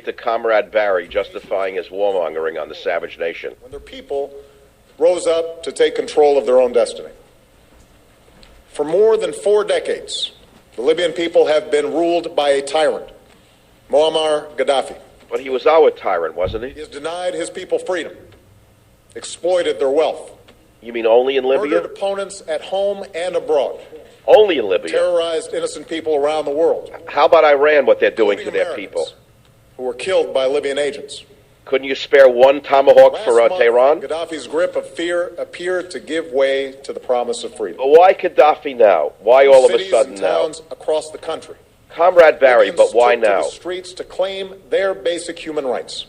To Comrade Barry justifying his warmongering on the savage nation. When their people rose up to take control of their own destiny. For more than 4 decades, the Libyan people have been ruled by a tyrant, Muammar Gaddafi. But he was our tyrant, wasn't he? He has denied his people freedom, exploited their wealth. You mean only in Libya? Murdered opponents at home and abroad. Only in Libya? Terrorized innocent people around the world. How about Iran, what they're doing to their people? Who were killed by Libyan agents. Couldn't you spare one tomahawk for Tehran? Gaddafi's grip of fear appeared to give way to the promise of freedom. But why Gaddafi now? Why all of a sudden and now? Towns across the country. Comrade Barry, but why now? To the streets to claim their basic human rights.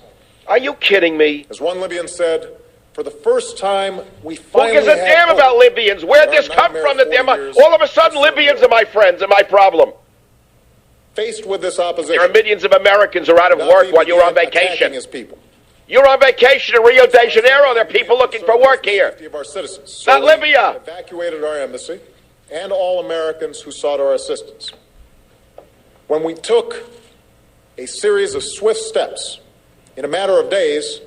Are you kidding me? As one Libyan said, for the first time, we finally Who gives a damn about Libyans? Where'd this come from? That all of a sudden Libyans are my friends and my problem. Faced with this opposition, there are millions of Americans who are out of work while you're on vacation. His people. You're on vacation in Rio de Janeiro. There are people looking for work here. Of our citizens. Not Libya. Evacuated our embassy and all Americans who sought our assistance. When we took a series of swift steps in a matter of days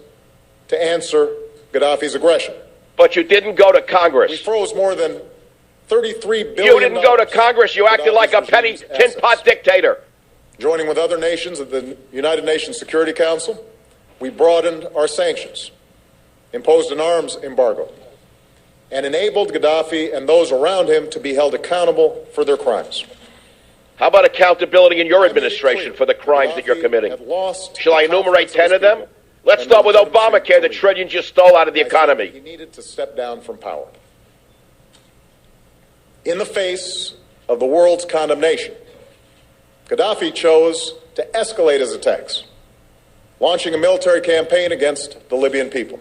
to answer Gaddafi's aggression. But you didn't go to Congress. We froze more than $33 billion. You didn't go to Congress. You acted like a petty tin pot dictator. Joining with other nations at the United Nations Security Council, we broadened our sanctions, imposed an arms embargo, and enabled Gaddafi and those around him to be held accountable for their crimes. How about accountability in your administration for the crimes that you're committing? Shall I enumerate 10 of them? Let's start with Obamacare, the trillions you stole out of the economy. He needed to step down from power. In the face of the world's condemnation, Gaddafi chose to escalate his attacks, launching a military campaign against the Libyan people.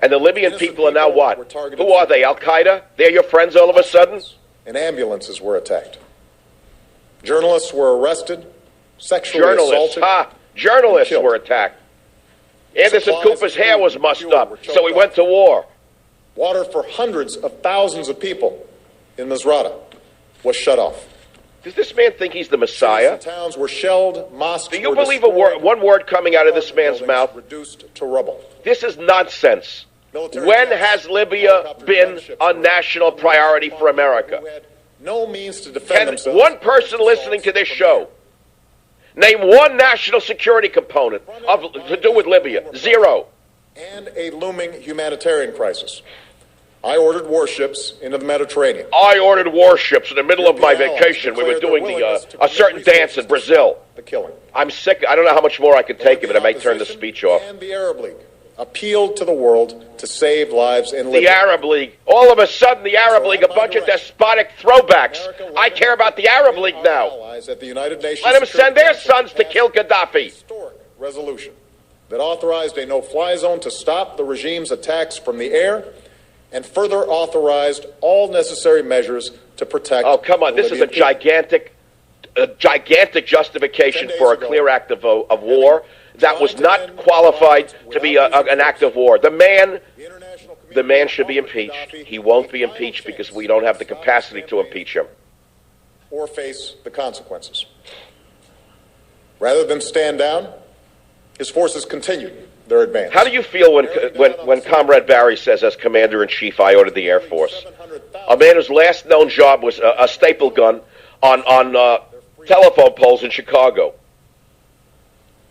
And the Libyan people are now what? Who are they, Al-Qaeda? They're your friends all of a sudden? And ambulances were attacked. Journalists were arrested, sexually assaulted. Journalists were attacked. Anderson Cooper's hair was mussed up, so he went to war. Water for hundreds of thousands of people in Misrata was shut off. Does this man think he's the Messiah? Towns were shelled, mosques Do you believe one word coming out of this man's mouth? Reduced to rubble. This is nonsense. When has Libya been a national priority for America? No means to defend themselves. One person listening to this show name one national security component to do with Libya? Zero. And a looming humanitarian crisis. I ordered warships into the Mediterranean. I ordered warships in the middle of my vacation. We were doing a certain dance in Brazil. The killing. I'm sick. I don't know how much more I can take of it. I may turn the speech off. And the Arab League appealed to the world to save lives in Libya. The Arab League. All of a sudden, the Arab League, a bunch of despotic throwbacks. I care about the Arab League now. At the United Nations Let them send their sons to kill Gaddafi. Historic resolution that authorized a no-fly zone to stop the regime's attacks from the air and further authorized all necessary measures to protect. Oh, come on. This is a gigantic justification for a clear act of war that was not qualified to be an act of war. The man should be impeached. He won't be impeached because we don't have the capacity to impeach him. Or face the consequences. Rather than stand down, his forces continued their advance. How do you feel when Comrade Barry says, as Commander-in-Chief, I ordered the Air Force? A man whose last known job was a staple gun on telephone poles in Chicago.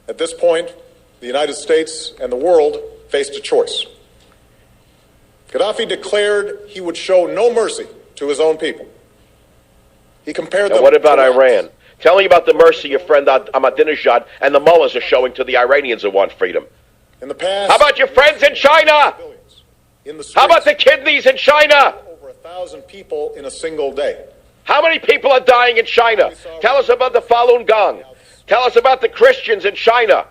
At this point, the United States and the world faced a choice. Gaddafi declared he would show no mercy to his own people. He compared them. And what about Iran? Tell me about the mercy your friend Ahmadinejad and the mullahs are showing to the Iranians who want freedom. In the past, how about your friends in China? How about the kidneys in China? Over 1,000 people in a single day. How many people are dying in China? Tell us about the Falun Gong. Tell us about the Christians in China.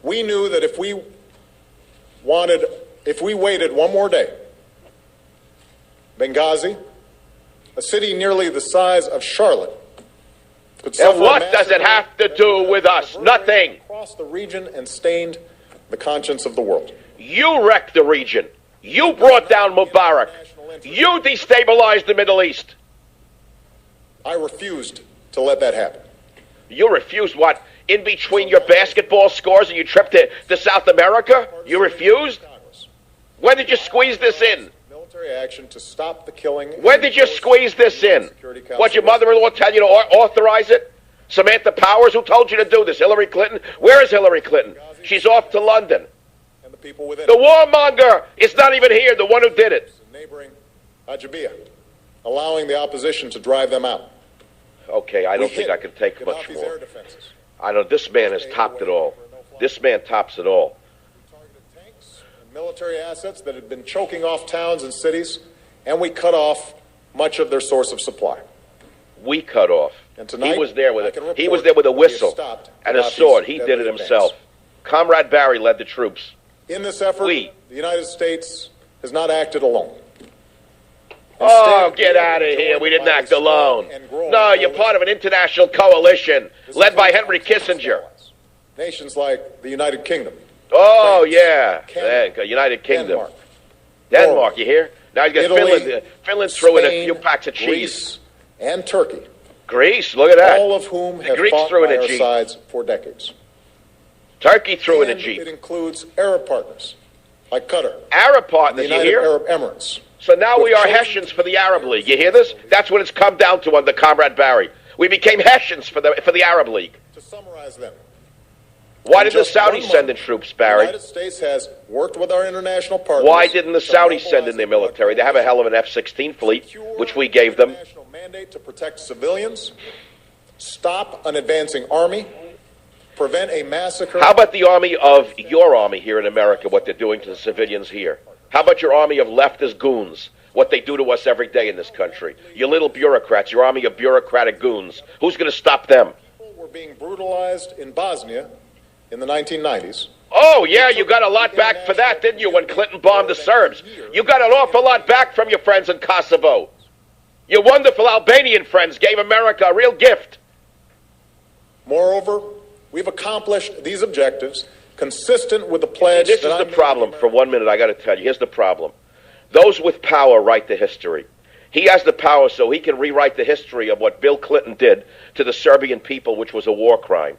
We knew that if we waited one more day, Benghazi, a city nearly the size of Charlotte, could suffer. And what does it have to do with us? Nothing. Across the region and stained the conscience of the world. You wrecked the region. You brought down Mubarak. You destabilized the Middle East. I refused to let that happen. You refused what? in between your basketball scores and your trip to South America? You refused? When did you squeeze this in? Military action to stop the killing. When did you squeeze this in? What, your mother-in-law tell you to authorize it? Samantha Powers, who told you to do this? Hillary Clinton? Where is Hillary Clinton? She's off to London. And the people within the warmonger is not even here, the one who did it. Neighboring Ajabia, allowing the opposition to drive them out. Okay, I don't think I can take much more. I know this man has topped it all. This man tops it all. We targeted tanks and military assets that had been choking off towns and cities, and we cut off much of their source of supply. We cut off. And tonight, he was there with a whistle and a sword. He did it himself. Comrade Barry led the troops. In this effort, the United States has not acted alone. Oh, get out of here. We didn't act alone. No, you're part of an international coalition led by Henry Kissinger. Nations like the United Kingdom. Oh, yeah. United Kingdom. Denmark, you hear? Now you got Finland. Finland threw in a few packs of cheese. Greece, and Turkey. Greece, look at that. All of whom have fought by our sides for decades. Turkey threw in a Jeep. It includes Arab partners like Qatar. Arab partners, you hear? Arab Emirates. So now we are Hessians for the Arab League. You hear this? That's what it's come down to under Comrade Barry. We became Hessians for the Arab League. To summarize them. Why did the Saudis send in troops, Barry? The United States has worked with our international partners. Why didn't the Saudis send in their military? They have a hell of an F-16 fleet, which we gave them. International mandate to protect civilians, stop an advancing army, prevent a massacre. How about the army of your army here in America, what they're doing to the civilians here? How about your army of leftist goons, what they do to us every day in this country? Your little bureaucrats, your army of bureaucratic goons. Who's going to stop them? People were being brutalized in Bosnia in the 1990s. Oh, yeah, you got a lot back for that, didn't you, when Clinton bombed the Serbs? You got an awful lot back from your friends in Kosovo. Your wonderful Albanian friends gave America a real gift. Moreover, we've accomplished these objectives consistent with the pledge. This is the problem. For 1 minute, I got to tell you. Here's the problem. Those with power write the history. He has the power so he can rewrite the history of what Bill Clinton did to the Serbian people, which was a war crime.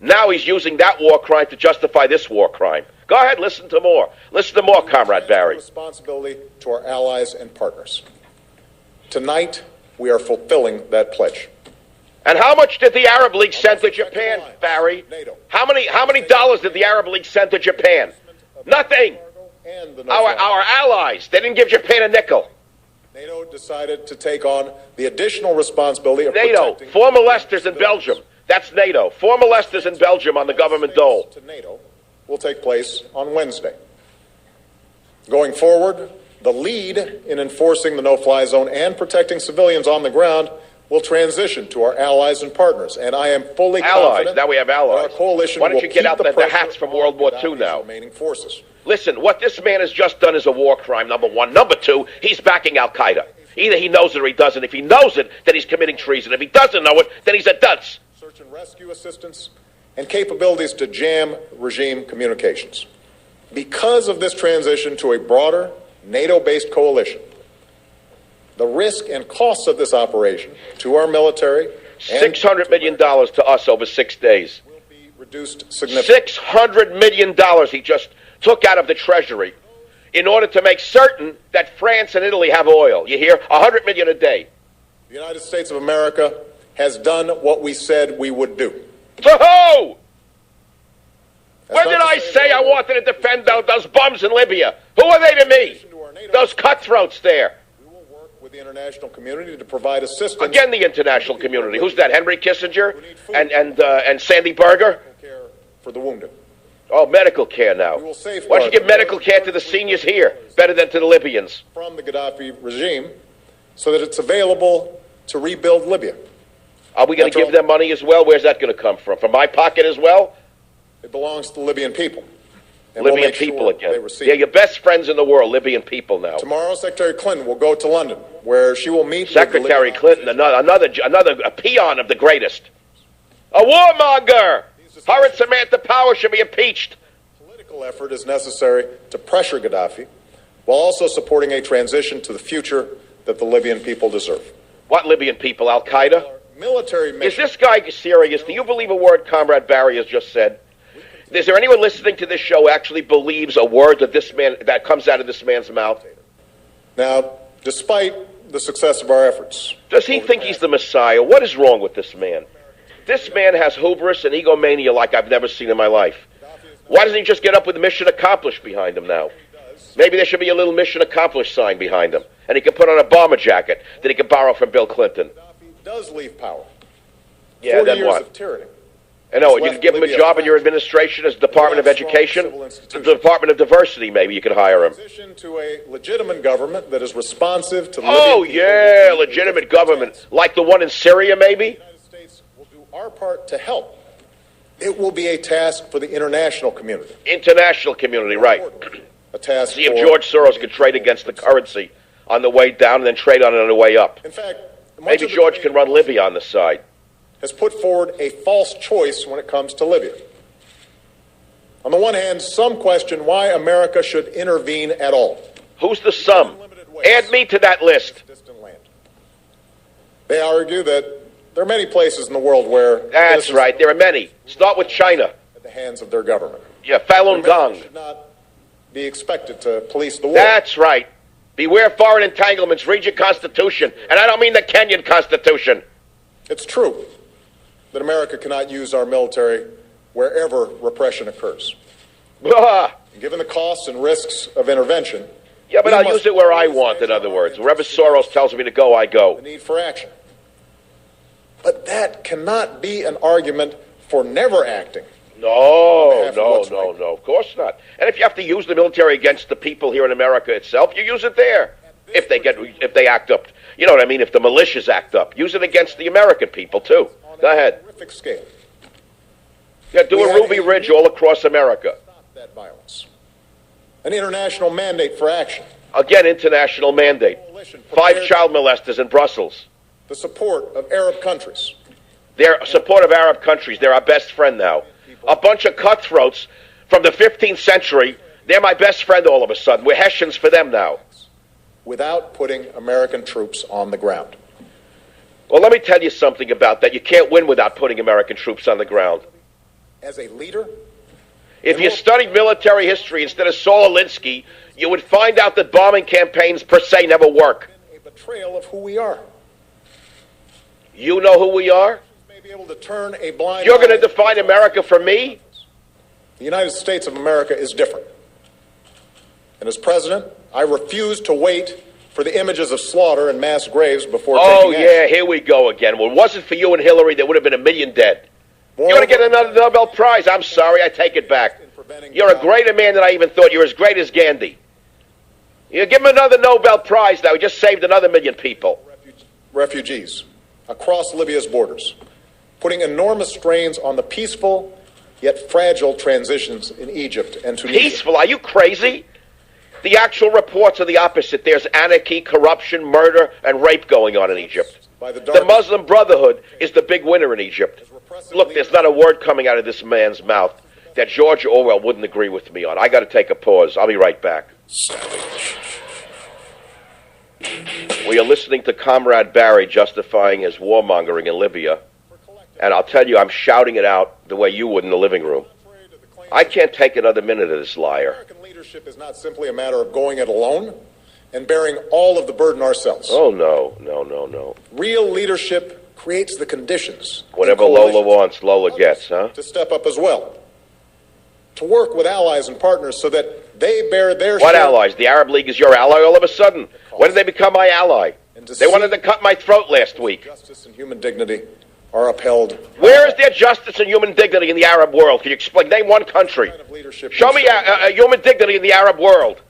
Now he's using that war crime to justify this war crime. Go ahead, listen to more. Listen to more, Comrade Barry. Responsibility to our allies and partners. Tonight, we are fulfilling that pledge. And how much did the Arab League send to Japan, Barry? How many dollars did the Arab League send to Japan? Nothing. Our allies, they didn't give Japan a nickel. NATO decided to take on the additional responsibility of NATO, four molesters in Belgium. That's NATO. Four molesters in Belgium on the government dole. To NATO will take place on Wednesday. Going forward, the lead in enforcing the no-fly zone and protecting civilians on the ground will transition to our allies and partners, and I am fully confident. Now we have allies. Our coalition Why don't you get out the hats from World War II now? Remaining forces. Listen, what this man has just done is a war crime, number one. Number two, he's backing Al-Qaeda. Either he knows it or he doesn't. If he knows it, then he's committing treason. If he doesn't know it, then he's a dunce. Search and rescue assistance and capabilities to jam regime communications. Because of this transition to a broader NATO-based coalition, the risk and costs of this operation to our military $600 million to us over 6 days. Will be reduced significantly. $600 million he just took out of the Treasury in order to make certain that France and Italy have oil. You hear? $100 million a day. The United States of America has done what we said we would do. To who? When did I say I wanted to defend those bums in Libya? Who are they to me? Those cutthroats there. With the international community to provide assistance. Again, the international community. Who's that? Henry Kissinger and Sandy Berger? Care for the wounded. Oh, medical care now. Why don't you give medical care to the seniors here better than to the Libyans? From the Gaddafi regime so that it's available to rebuild Libya. Are we going to give them money as well? Where's that going to come from? From my pocket as well? It belongs to the Libyan people. And Libyan people again. They're your best friends in the world, Libyan people now. Tomorrow, Secretary Clinton will go to London, where she will meet Secretary Clinton, another a peon of the greatest. A warmonger! Her and Samantha Power should be impeached. Political effort is necessary to pressure Gaddafi, while also supporting a transition to the future that the Libyan people deserve. What Libyan people? Al-Qaeda? military mission. Is this guy serious? Do you believe a word Comrade Barry has just said? Is there anyone listening to this show who actually believes a word that comes out of this man's mouth? Now, despite the success of our efforts, does he think he's the Messiah? What is wrong with this man? This man has hubris and egomania like I've never seen in my life. Why doesn't he just get up with mission accomplished behind him now? Maybe there should be a little mission accomplished sign behind him, and he can put on a bomber jacket that he can borrow from Bill Clinton. Gaddafi does leave power. Yeah, 40 then years what? Of tyranny. I know, you can give him a job in your administration as Department of Education, the Department of Diversity, maybe you could hire him. Transition to a legitimate government that is responsive to oh, yeah, legitimate government. Like the one in Syria, maybe? The United States will do our part to help. It will be a task for the international community. International community, right. A task see if George Soros could trade against the currency on the way down and then trade on it on the way up. In fact, maybe George can run Libya on the side. Has put forward a false choice when it comes to Libya. On the one hand, some question why America should intervene at all. Who's the some? Add me to that list. Distant land. They argue that there are many places in the world where... That's right, there are many. Start with China. At the hands of their government. Yeah, Falun Gong. Should not be expected to police the world. That's right. Beware foreign entanglements, read your Constitution. And I don't mean the Kenyan Constitution. It's true that America cannot use our military wherever repression occurs. Given the costs and risks of intervention... Yeah, but I'll use it where I want, in other words. Wherever Soros tells me to go, I go. The need for action. But that cannot be an argument for never acting. No, of course not. And if you have to use the military against the people here in America itself, you use it there. If they act up. You know what I mean? If the militias act up, use it against the American people, too. Go ahead. Terrific scale. Yeah, do a Ruby Ridge all across America. Stop that violence. An international mandate for action. Again, international mandate. 5 child molesters in Brussels. The support of Arab countries. Their support of Arab countries. They're our best friend now. A bunch of cutthroats from the 15th century. They're my best friend all of a sudden. We're Hessians for them now. Without putting American troops on the ground. Well, let me tell you something about that. You can't win without putting American troops on the ground. As a leader? If you studied military history instead of Saul Alinsky, you would find out that bombing campaigns per se never work. A betrayal of who we are. You know who we are? May be able to turn a blind You're going to define America for me? The United States of America is different. And as president, I refuse to wait for the images of slaughter and mass graves before taking action. Oh, yeah, here we go again. Well, it wasn't for you and Hillary, there would have been 1 million dead. You're going to get another Nobel Prize. I'm sorry, I take it back. You're a greater man than I even thought. You're as great as Gandhi. You give him another Nobel Prize now. He just saved another 1 million people. Refugees across Libya's borders, putting enormous strains on the peaceful yet fragile transitions in Egypt and Tunisia. Peaceful? Are you crazy? The actual reports are the opposite. There's anarchy, corruption, murder, and rape going on in Egypt. The Muslim Brotherhood is the big winner in Egypt. Look, there's not a word coming out of this man's mouth that George Orwell wouldn't agree with me on. I got to take a pause. I'll be right back. Savage. We are listening to Comrade Barry justifying his warmongering in Libya. And I'll tell you, I'm shouting it out the way you would in the living room. I can't take another minute of this liar. American leadership is not simply a matter of going it alone and bearing all of the burden ourselves. Oh, no. Real leadership creates the conditions. Whatever Lola wants, Lola gets, huh? To step up as well. To work with allies and partners so that they bear their What share. allies? The Arab League is your ally all of a sudden? When did they become my ally? They wanted to cut my throat last week. Justice and human dignity are upheld. Where is there justice and human dignity in the Arab world? Can you explain? Name one country. Show me human dignity in the Arab world.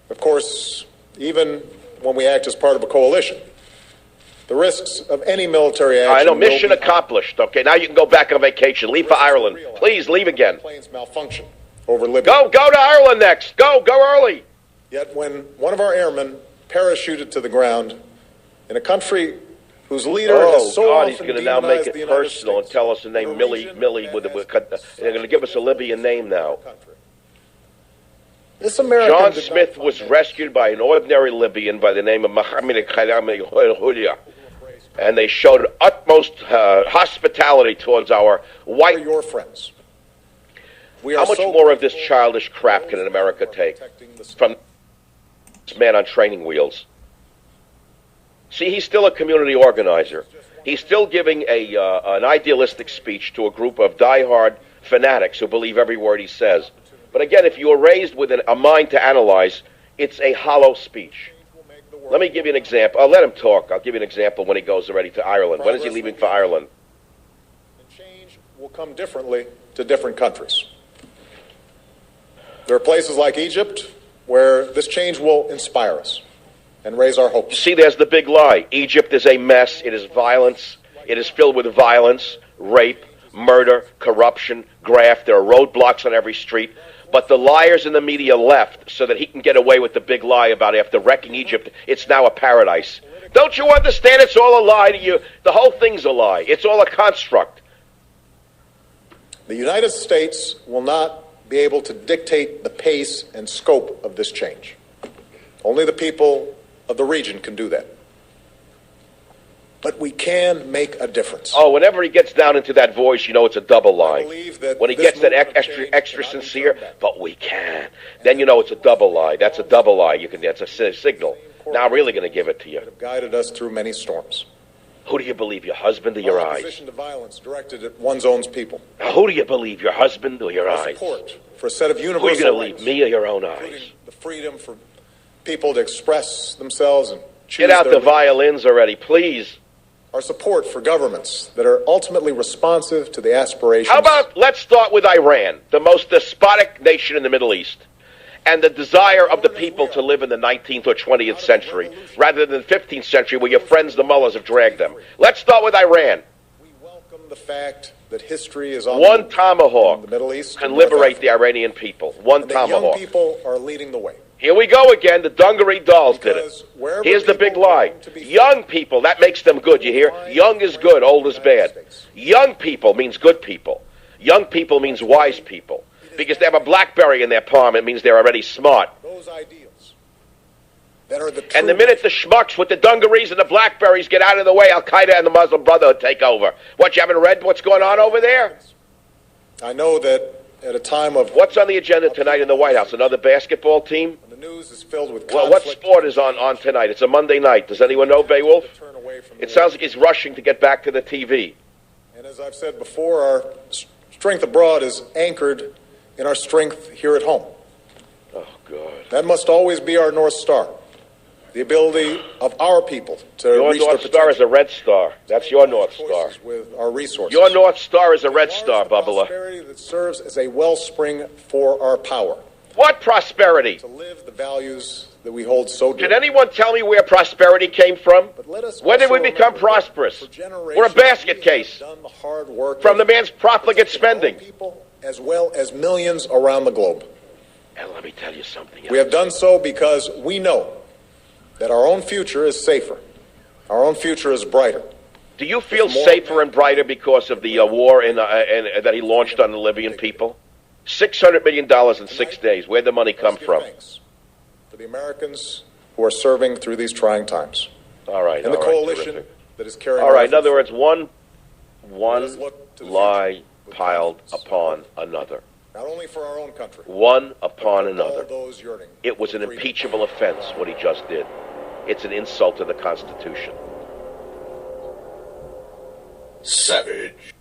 Of course, even when we act as part of a coalition, the risks of any military action... I know, mission accomplished. Okay, now you can go back on vacation. Leave for Ireland. Please, leave again. Planes malfunction over Libya. Go to Ireland next. Go early. Yet when one of our airmen parachuted to the ground in a country whose leader has so often he's going to now make demonized it personal and tell us the name Millie they're going to give us a Libyan name now. This American John Smith was rescued by an ordinary Libyan by the name of Mohammed Khayyam al-Hulia. And they showed utmost hospitality towards our white. Your friends. How much more of this childish crap can America take from this man on training wheels? See, he's still a community organizer. He's still giving an idealistic speech to a group of diehard fanatics who believe every word he says. But again, if you are raised with a mind to analyze, it's a hollow speech. Let me give you an example. I'll let him talk. I'll give you an example when he goes already to Ireland. When is he leaving for Ireland? And change will come differently to different countries. There are places like Egypt where this change will inspire us and raise our hopes. You see, there's the big lie. Egypt is a mess. It is violence. It is filled with violence, rape, murder, corruption, graft. There are roadblocks on every street. But the liars in the media left so that he can get away with the big lie about after wrecking Egypt, it's now a paradise. Don't you understand it's all a lie to you? The whole thing's a lie. It's all a construct. The United States will not be able to dictate the pace and scope of this change. Only the people of the region can do that. But we can make a difference. Oh, whenever he gets down into that voice, you know it's a double lie. When he gets that extra sincere, but we can, then you know it's a double lie. That's a double lie. That's a signal. Now I'm really going to give it to you. Have guided us through many storms. Who do you believe, your husband or your eyes? Opposition to violence directed at one's own people. Now, who do you believe, your husband or your eyes? Support for a set of universal rights. Who are you going to rights, believe, me or your own eyes? The freedom for people to express themselves and choose. Get out the violins already, please. Our support for governments that are ultimately responsive to the aspirations. How about, let's start with Iran, the most despotic nation in the Middle East, and the desire of the people to live in the 19th or 20th century, rather than the 15th century where your friends, the mullahs, have dragged them. Let's start with Iran. We welcome the fact that history is on one tomahawk the Middle East can liberate the Iranian people. One tomahawk. Young people are leading the way. Here we go again. The dungaree dolls did it. Here's the big lie. Young people, that makes them good, you hear? Young is good, old is bad. Young people means good people. Young people means wise people. Because they have a BlackBerry in their palm, it means they're already smart. Those ideals that are the truth. And the minute the schmucks with the dungarees and the BlackBerries get out of the way, Al-Qaeda and the Muslim Brotherhood take over. What, you haven't read what's going on over there? I know that at a time of... What's on the agenda tonight in the White House? Another basketball team? The news is filled with conflict. Well, what sport is on tonight? It's a Monday night. Does anyone know, Beowulf? It sounds like he's rushing to get back to the TV. And as I've said before, our strength abroad is anchored in our strength here at home. Oh, God. That must always be our North Star. The ability of our people to your reach North their Star is a red star. That's your North Star. With our resources. Your North Star is a red star, Bubba. Prosperity that serves as a wellspring for our power. What prosperity? To live the values that we hold so dear. Can anyone tell me where prosperity came from? When did we become prosperous? We're a basket case from the man's profligate spending. People as well as millions around the globe. And let me tell you something else. We have done so because we know that our own future is safer. Our own future is brighter. Do you feel safer and brighter because of the war that he launched on the Libyan people? $600 million in 6 days. Where'd the money come from? For the Americans who are serving through these trying times. All right. And the coalition that is carrying. All right. In other words, one lie piled upon another. Not only for our own country. One upon another. Those yearning. It was an impeachable offense, what he just did. It's an insult to the Constitution. Savage.